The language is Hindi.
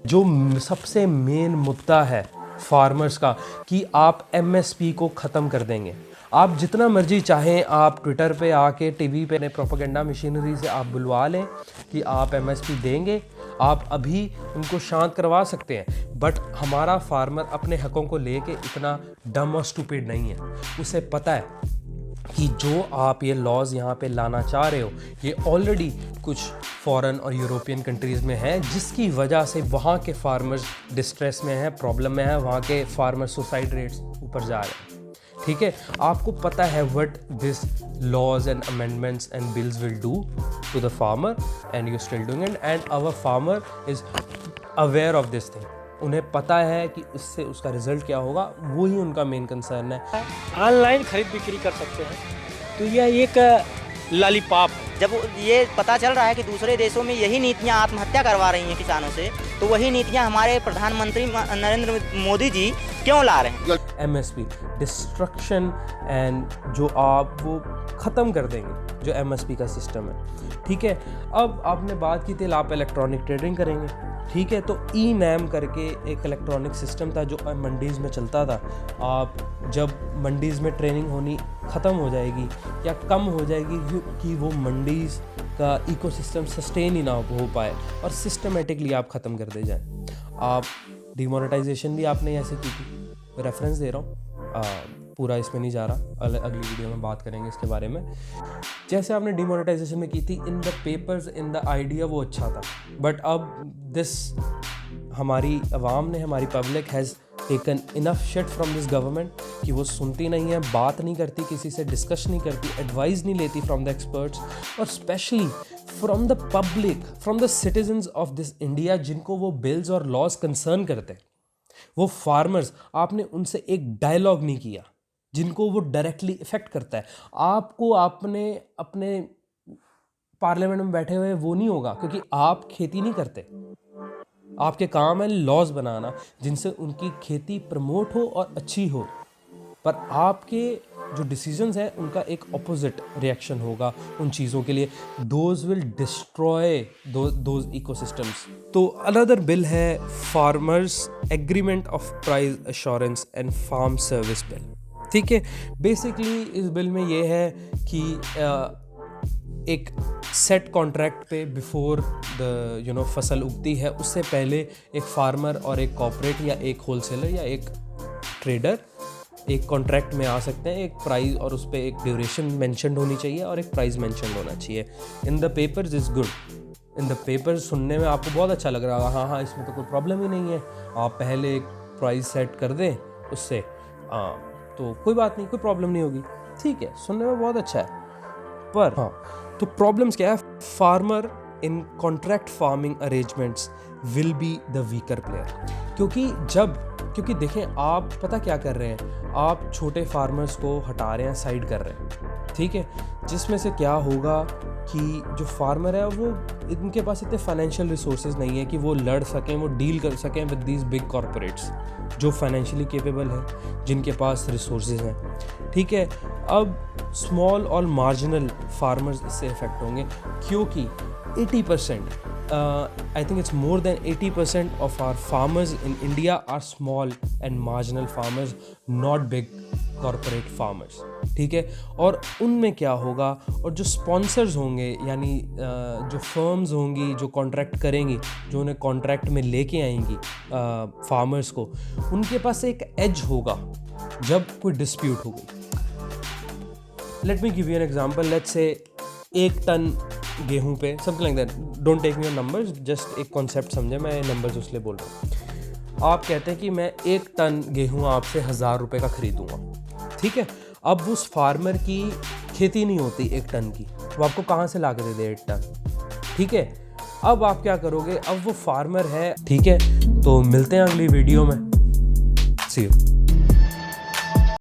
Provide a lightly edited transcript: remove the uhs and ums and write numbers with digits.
जो सबसे मेन मुद्दा है फार्मर्स का कि आप एमएसपी को ख़त्म कर देंगे। आप जितना मर्जी चाहें, आप ट्विटर पे आके टीवी पे प्रोपेगेंडा मशीनरी से आप बुलवा लें कि आप एमएसपी देंगे, आप अभी उनको शांत करवा सकते हैं। बट हमारा फार्मर अपने हकों को लेके इतना डम और स्टूपिड नहीं है। उसे पता है कि जो आप ये लॉज यहाँ पे लाना चाह रहे हो ये ऑलरेडी कुछ फॉरेन और यूरोपियन कंट्रीज़ में है, जिसकी वजह से वहाँ के फार्मर्स डिस्ट्रेस में हैं, प्रॉब्लम में है, वहाँ के फार्मर सुसाइड रेट्स ऊपर जा रहे हैं। ठीक है, आपको पता है what this laws and amendments and bills will do to the farmer, and you still doing it, and our farmer is aware of this thing. उन्हें पता है कि इससे उसका रिजल्ट क्या होगा, वो ही उनका मेन कंसर्न है। ऑनलाइन खरीद बिक्री कर सकते हैं, तो यह एक लॉलीपॉप। जब ये पता चल रहा है कि दूसरे देशों में यही नीतियां आत्महत्या करवा रही हैं किसानों से, तो वही नीतियां हमारे प्रधानमंत्री नरेंद्र मोदी जी क्यों ला रहे हैं? एमएसपी डिस्ट्रक्शन एंड जो आप वो ख़त्म कर देंगे जो एमएसपी का सिस्टम है। ठीक है, अब आपने बात की थी आप इलेक्ट्रॉनिक ट्रेडिंग करेंगे। ठीक है, तो ई नैम करके एक इलेक्ट्रॉनिक सिस्टम था जो मंडीज़ में चलता था। आप जब मंडीज़ में ट्रेनिंग होनी ख़त्म हो जाएगी या कम हो जाएगी कि वो मंडीज़ का इकोसिस्टम सस्टेन ही ना हो पाए और सिस्टमेटिकली आप ख़त्म कर दे जाएं। आप डिमोनेटाइजेशन भी आपने ऐसे की थी, रेफरेंस दे रहा हूँ, पूरा इसमें नहीं जा रहा, अगली वीडियो में बात करेंगे इसके बारे में। जैसे आपने डिमोनेटाइजेशन में की थी, in the papers in the idea वो अच्छा था, बट अब दिस हमारी अवाम ने, हमारी public has taken enough shit from this government कि वो सुनती नहीं है, बात नहीं करती, किसी से डिस्कस नहीं करती, एडवाइस नहीं लेती फ्रॉम द एक्सपर्ट्स, और specially from the public, from the citizens of this India जिनको वो बिल्स और लॉज कंसर्न करते हैं, वो फार्मर्स। आपने उनसे एक डायलॉग नहीं किया जिनको वो डायरेक्टली इफेक्ट करता है। आपको आपने अपने पार्लियामेंट में बैठे हुए वो नहीं होगा, क्योंकि आप खेती नहीं करते। आपके काम है लॉज बनाना जिनसे उनकी खेती प्रमोट हो और अच्छी हो, पर आपके जो डिसीजंस हैं उनका एक ऑपोजिट रिएक्शन होगा उन चीज़ों के लिए। Those will destroy those ecosystems. तो अनदर बिल है farmers agreement of price assurance and farm service bill. ठीक है, बेसिकली इस बिल में ये है कि एक सेट कॉन्ट्रैक्ट पे बिफोर द फसल उगती है, उससे पहले एक फार्मर और एक कॉर्पोरेट या एक होलसेलर या एक ट्रेडर एक कॉन्ट्रैक्ट में आ सकते हैं। एक प्राइस और उस पर एक ड्यूरेशन मेंशन्ड होनी चाहिए और एक प्राइस मेंशन्ड होना चाहिए। In the papers is good, in the papers सुनने में आपको बहुत अच्छा लग रहा होगा, हाँ हाँ इसमें तो कोई प्रॉब्लम ही नहीं है, आप पहले एक प्राइस सेट कर दें उससे, तो कोई बात नहीं, कोई प्रॉब्लम नहीं होगी। ठीक है, सुनने में बहुत अच्छा है, पर हाँ, तो प्रॉब्लम्स क्या है? Farmer in contract farming arrangements will be the weaker player. क्योंकि देखें, आप पता क्या कर रहे हैं, आप छोटे फार्मर्स को हटा रहे हैं, साइड कर रहे हैं। ठीक है, जिसमें से क्या होगा कि जो फार्मर है वो, इनके पास इतने फाइनेंशियल रिसोर्सेज नहीं है कि वो लड़ सकें, वो डील कर सकें विद दीज बिग कॉरपोरेट्स जो फाइनेंशियली केपेबल हैं, जिनके पास रिसोर्सेज हैं। ठीक है, अब स्मॉल और मार्जिनल फार्मर्स इससे इफेक्ट होंगे, क्योंकि 80% I think it's more than 80% of our farmers in India are small and marginal farmers, not big corporate farmers. ठीक है, और उनमें क्या होगा, और जो स्पॉन्सर्स होंगे यानी जो फर्म्स होंगी जो कॉन्ट्रैक्ट करेंगी, जो उन्हें कॉन्ट्रैक्ट में लेके आएंगी फार्मर्स को, उनके पास एक एज होगा जब कोई डिस्प्यूट हो गई। Let me give you an example. Let's say 1 ton गेहूं पे, something like that, don't take me your numbers, just एक कॉन्सेप्ट समझे, मैं नंबर्स उसलिए बोल रहा हूँ। आप कहते हैं कि मैं 1 टन गेहूं आपसे 1000 रुपये का खरीदूंगा। ठीक है, अब उस फार्मर की खेती नहीं होती 1 टन की, वो आपको कहाँ से ला के दे दे 1 टन। ठीक है, अब आप क्या करोगे, अब वो फार्मर है। ठीक है, तो मिलते हैं अगली वीडियो में, सी यू।